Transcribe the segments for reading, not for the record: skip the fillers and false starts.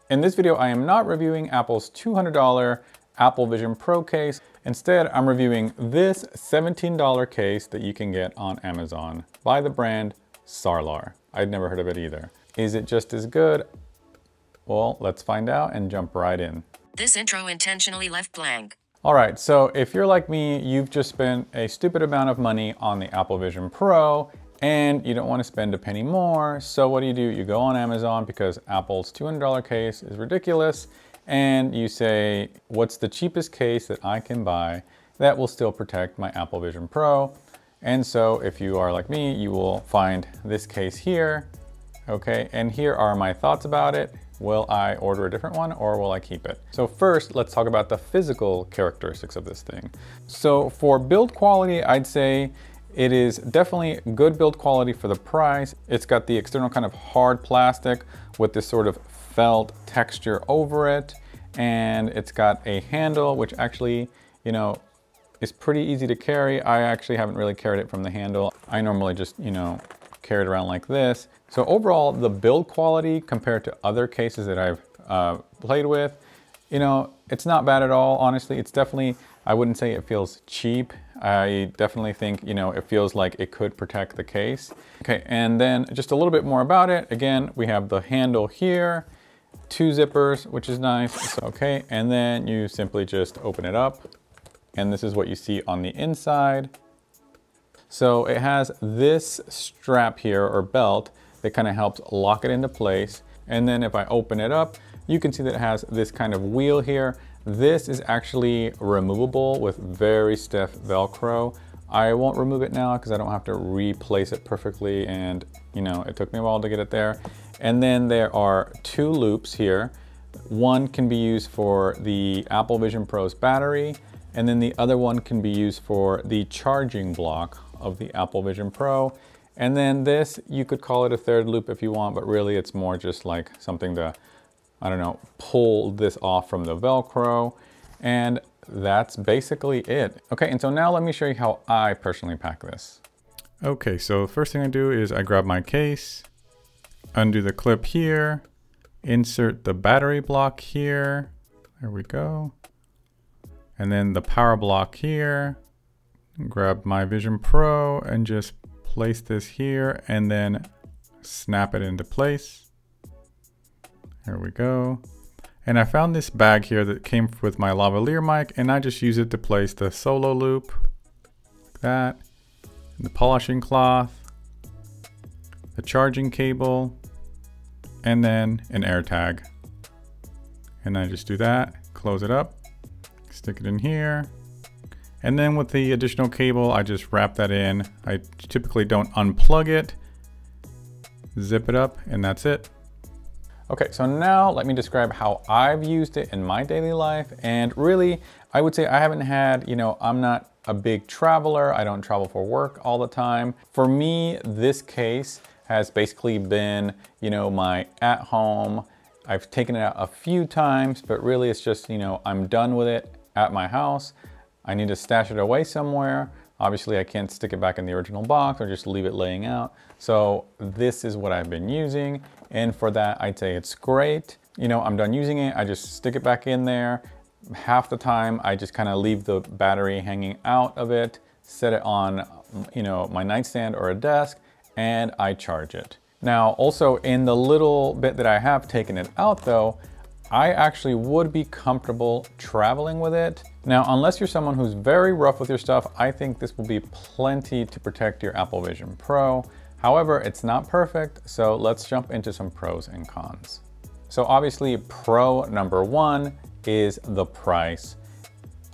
In this video, I am not reviewing Apple's $200 Apple Vision Pro case. Instead, I'm reviewing this $17 case that you can get on Amazon by the brand Sarlar. I'd never heard of it either. Is it just as good? Well, let's find out and jump right in. This intro intentionally left blank. All right, so if you're like me, you've just spent a stupid amount of money on the Apple Vision Pro and you don't want to spend a penny more. So what do? You go on Amazon because Apple's $200 case is ridiculous, and you say, what's the cheapest case that I can buy that will still protect my Apple Vision Pro? And so if you are like me, you will find this case here, okay? And here are my thoughts about it. Will I order a different one or will I keep it? So first, let's talk about the physical characteristics of this thing. So for build quality, I'd say it is definitely good build quality for the price. It's got the external kind of hard plastic with this sort of felt texture over it. And it's got a handle, which actually, you know, is pretty easy to carry. I actually haven't really carried it from the handle. I normally just, you know, carry it around like this. So overall, the build quality compared to other cases that I've played with, you know, it's not bad at all. Honestly, it's definitely, I wouldn't say it feels cheap. I definitely think, you know, it feels like it could protect the case. Okay, and then just a little bit more about it. Again, we have the handle here, 2 zippers, which is nice. Okay, and then you simply just open it up, and this is what you see on the inside. So it has this strap here or belt that kind of helps lock it into place. And then if I open it up, you can see that it has this kind of wheel here. This is actually removable with very stiff Velcro. I won't remove it now because I don't have to replace it perfectly, and you know, it took me a while to get it there. And then there are 2 loops here. One can be used for the Apple Vision Pro's battery, and then the other one can be used for the charging block of the Apple Vision Pro. And then this, you could call it a 3rd loop if you want, but really it's more just like something to, I don't know, pull this off from the Velcro. And that's basically it. Okay, and so now let me show you how I personally pack this. Okay, so the first thing I do is I grab my case, undo the clip here, insert the battery block here. There we go. And then the power block here. Grab my Vision Pro and just place this here and then snap it into place. There we go. And I found this bag here that came with my lavalier mic, and I just use it to place the solo loop, like that, the polishing cloth, the charging cable, and then an air tag. And I just do that, close it up, stick it in here. And then with the additional cable, I just wrap that in. I typically don't unplug it, zip it up, and that's it. Okay, so now let me describe how I've used it in my daily life. And really, I would say I haven't had, you know, I'm not a big traveler. I don't travel for work all the time. For me, this case has basically been, you know, my at home. I've taken it out a few times, but really it's just, you know, I'm done with it at my house. I need to stash it away somewhere. Obviously, I can't stick it back in the original box or just leave it laying out. So this is what I've been using. And for that, I'd say it's great. You know, I'm done using it. I just stick it back in there. Half the time, I just kind of leave the battery hanging out of it, set it on, you know, my nightstand or a desk, and I charge it. Now, also in the little bit that I have taken it out though, I actually would be comfortable traveling with it. Now, unless you're someone who's very rough with your stuff, I think this will be plenty to protect your Apple Vision Pro. However, it's not perfect, so let's jump into some pros and cons. So obviously, pro number 1 is the price.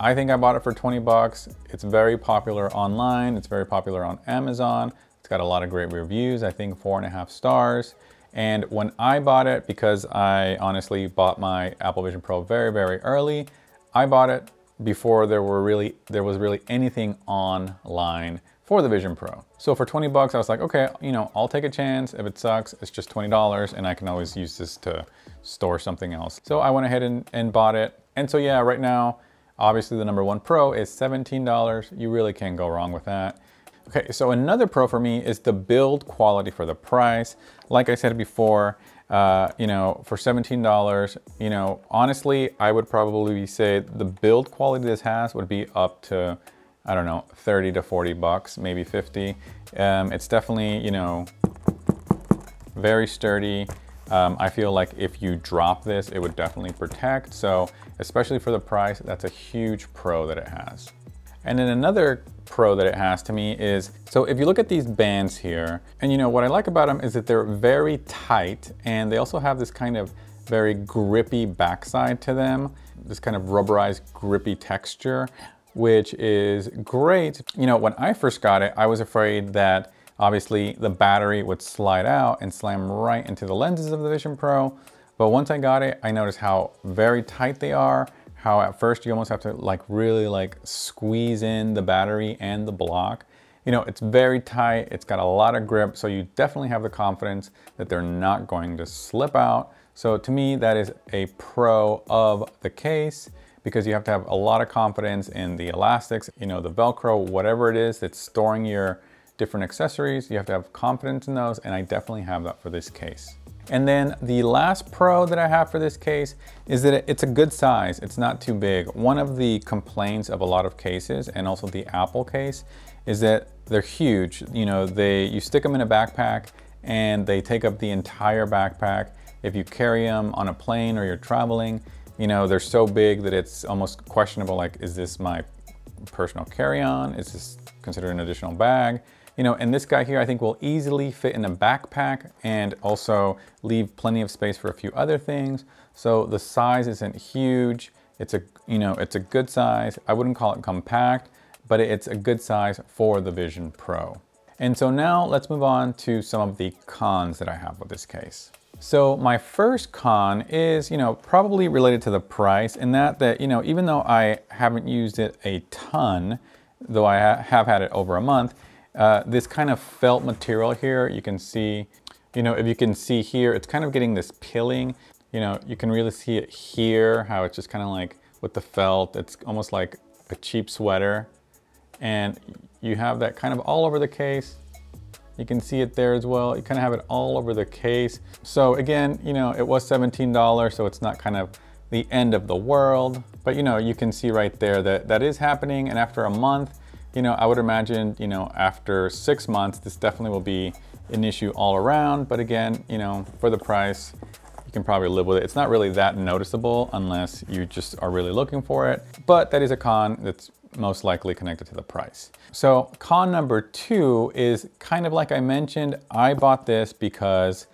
I think I bought it for 20 bucks. It's very popular online. It's very popular on Amazon. It's got a lot of great reviews, I think 4.5 stars. And when I bought it, because I honestly bought my Apple Vision Pro very, very early, I bought it before there was really anything online for the Vision Pro. So for 20 bucks, I was like, okay, you know, I'll take a chance. If it sucks, it's just $20 and I can always use this to store something else. So I went ahead and bought it. And so yeah, right now, obviously the number 1 pro is $17. You really can't go wrong with that. Okay, so another pro for me is the build quality for the price. Like I said before, you know, for $17, you know, honestly, I would probably say the build quality this has would be up to, I don't know, 30 to 40 bucks, maybe 50. It's definitely, you know, very sturdy. I feel like if you drop this, it would definitely protect. So especially for the price, that's a huge pro that it has. And then another pro that it has to me is, so if you look at these bands here, and you know, what I like about them is that they're very tight, and they also have this kind of very grippy backside to them, this kind of rubberized grippy texture, which is great. You know, when I first got it, I was afraid that obviously the battery would slide out and slam right into the lenses of the Vision Pro. But once I got it, I noticed how very tight they are, how at first you almost have to like really like squeeze in the battery and the block. You know, it's very tight, it's got a lot of grip, so you definitely have the confidence that they're not going to slip out. So to me, that is a pro of the case, because you have to have a lot of confidence in the elastics, you know, the Velcro, whatever it is that's storing your different accessories, you have to have confidence in those, and I definitely have that for this case. And then the last pro that I have for this case is that it's a good size. It's not too big. One of the complaints of a lot of cases, and also the Apple case, is that they're huge. You know, you stick them in a backpack and they take up the entire backpack. If you carry them on a plane or you're traveling, you know, they're so big that it's almost questionable, like, is this my personal carry-on? Is this considered an additional bag? You know, and this guy here I think will easily fit in a backpack and also leave plenty of space for a few other things. So the size isn't huge. It's a, you know, it's a good size. I wouldn't call it compact, but it's a good size for the Vision Pro. And so now let's move on to some of the cons that I have with this case. So my first con is, you know, probably related to the price, in that, you know, even though I haven't used it a ton, though I have had it over a month, this kind of felt material here, you can see, you know, if you can see here, it's kind of getting this pilling. You know, you can really see it here, how it's just kind of like with the felt, it's almost like a cheap sweater. And you have that kind of all over the case. You can see it there as well. You kind of have it all over the case. So again, you know, it was $17, so it's not kind of the end of the world. But you know, you can see right there that that is happening. And after a month, you know, I would imagine, you know, after 6 months, this definitely will be an issue all around. But again, you know, for the price, you can probably live with it. It's not really that noticeable unless you just are really looking for it. But that is a con that's most likely connected to the price. So con number 2 is kind of like I mentioned, I bought this because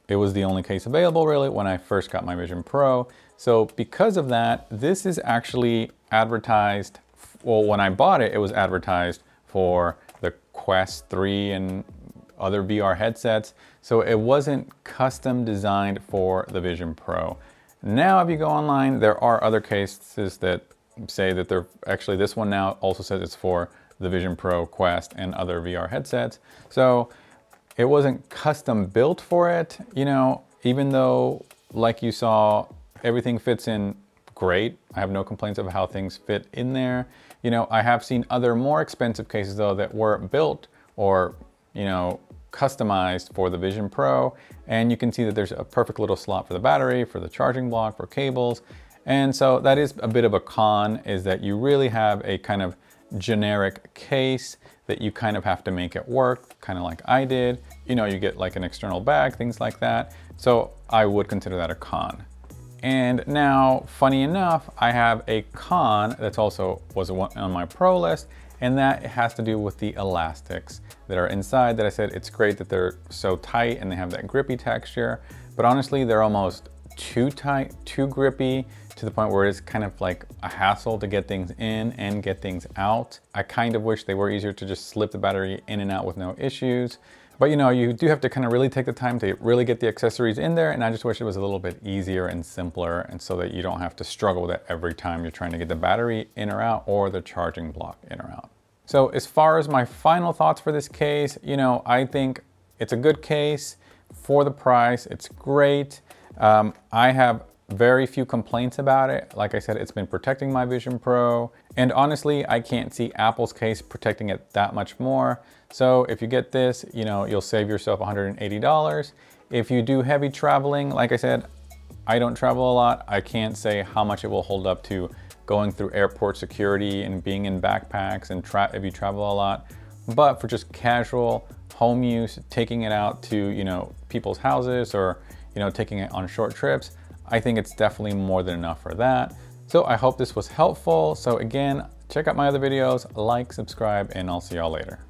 it was the only case available really when I first got my Vision Pro. So because of that, this is actually advertised. Well, when I bought it, it was advertised for the Quest 3 and other VR headsets. So it wasn't custom designed for the Vision Pro. Now, if you go online, there are other cases that say that they're actually, this one now also says it's for the Vision Pro, Quest, and other VR headsets. So it wasn't custom built for it, you know, even though, like you saw, everything fits in great. I have no complaints of how things fit in there. You know, I have seen other more expensive cases though that were built or, you know, customized for the Vision Pro. And you can see that there's a perfect little slot for the battery, for the charging block, for cables. And so that is a bit of a con, is that you really have a kind of generic case that you kind of have to make it work, kind of like I did. You know, you get like an external bag, things like that. So I would consider that a con. And now, funny enough, I have a con that's also was on my pro list, and that has to do with the elastics that are inside. That I said it's great that they're so tight and they have that grippy texture, but honestly, they're almost too tight, too grippy, to the point where it's kind of like a hassle to get things in and get things out. I kind of wish they were easier to just slip the battery in and out with no issues. But you know, you do have to kind of really take the time to really get the accessories in there, and I just wish it was a little bit easier and simpler, and so that you don't have to struggle with it every time you're trying to get the battery in or out or the charging block in or out. So as far as my final thoughts for this case, you know, I think it's a good case for the price. It's great. I have very few complaints about it. Like I said, it's been protecting my Vision Pro, and honestly, I can't see Apple's case protecting it that much more. So if you get this, you know, you'll save yourself $180. If you do heavy traveling, like I said, I don't travel a lot. I can't say how much it will hold up to going through airport security and being in backpacks and if you travel a lot. But for just casual home use, taking it out to, you know, people's houses or, you know, taking it on short trips, I think it's definitely more than enough for that. So I hope this was helpful. So again, check out my other videos, like, subscribe, and I'll see y'all later.